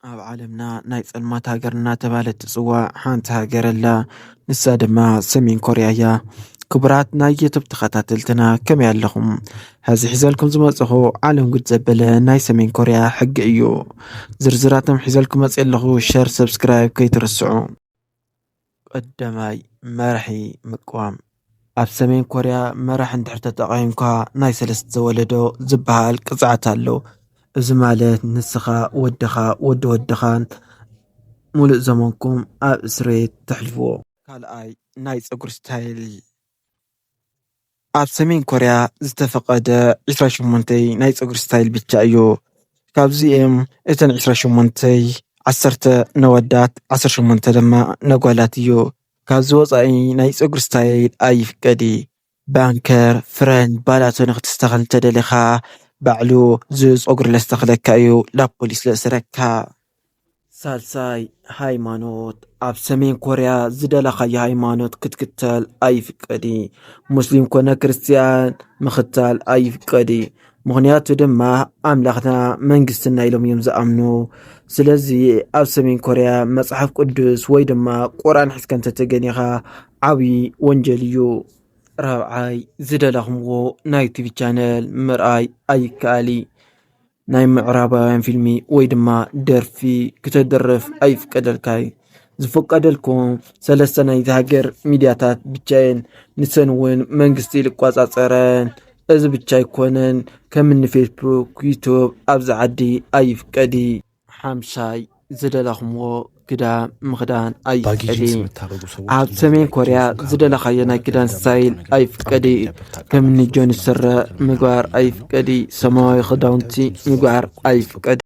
ኣብ ዓለምና ናይ ጸልማት ሃገርና ተባለት ጽዋዕ ሓንቲ ሃገረላ ንሳ ድማ ሰሜን ኮርያ እያ። ክቡራት ናይ ዩቱብ ተኸታተልትና ከመይ ኣለኹም? ሕዚ ሒዘልኩም ዝመጽኹ ዓለም ጉድ ዘበለ ናይ ሰሜን ኮርያ ሕጊ እዩ። ዝርዝራቶም ሒዘልኩም መጽእ ኣለኹ። ሸር ሰብስክራይብ ከይትርስዑ። ቀዳማይ መራሒ ምቅዋም። ኣብ ሰሜን ኮርያ መራሕ እንድሕር ተጠቒምካ ናይ ሰለስተ ዘወለዶ ዝበሃል ቅፅዓት ኣሎ። እዚ ማለት ንስኻ ወድኻ ወዲ ወድኻን ሙሉእ ዘመንኩም ኣብ እስሬት ተሕልፍዎ። ካልኣይ ናይ ፀጉሪ ስታይል። ኣብ ሰሜን ኮርያ ዝተፈቐደ 28 ናይ ፀጉሪ ስታይል ብቻ እዩ። ካብዚኦም እተን 28 10 ነወዳት 18 ድማ ነጓላት እዩ። ካብዚ ወፃኢ ናይ ፀጉሪ ስታይል ኣይፍቀዲ። ባንከር ፍረንድ ባላቶ ንኽትስተኸል ተደሊኻ ባዕሉ ዝፀጉሪ ለስተኽለካ እዩ ላብ ፖሊስ ለእስረካ። ሳልሳይ ሃይማኖት። ኣብ ሰሜን ኮርያ ዝደለኻዮ ሃይማኖት ክትክተል ኣይፍቀዲ። ሙስሊም ኮነ ክርስቲያን ምኽታል ኣይፍቀዲ። ምኽንያቱ ድማ ኣምላኽና መንግስትና ኢሎም እዮም ዝኣምኑ። ስለዚ ኣብ ሰሜን ኮርያ መጽሓፍ ቅዱስ ወይ ድማ ቁርኣን ሒዝካ እንተተገኒኻ ዓብይ ወንጀል እዩ። ራብዓይ ዝደለኽምዎ ናይ ቲቪ ቻነል ምርኣይ ኣይከኣሊ። ናይ ምዕራባውያን ፊልሚ ወይ ድማ ደርፊ ክተደርፍ ኣይፍቀደልካይ። ዝፈቀደልኩም ሰለስተ ናይቲ ሃገር ሚድያታት ብቻየን ንሰን እውን መንግስቲ ልቋጻጸረን። እዚ ብቻ ኣይኮነን ከምኒ ፌስቡክ ዩቱብ ኣብዚ ዓዲ ኣይፍቀዲ። ሓምሻይ ዝደለኽምዎ ክዳን ምኽዳን ኣይፍቀዲ። ኣብ ሰሜን ኮርያ ዝደለኻዮ ናይ ክዳን ስታይል ኣይፍቀዲ። ከምኒ ጆኒ ስረ ምግባር ኣይፍቀዲ። ሰማያዊ ክዳውንቲ ምግባር ኣይፍቀዲ።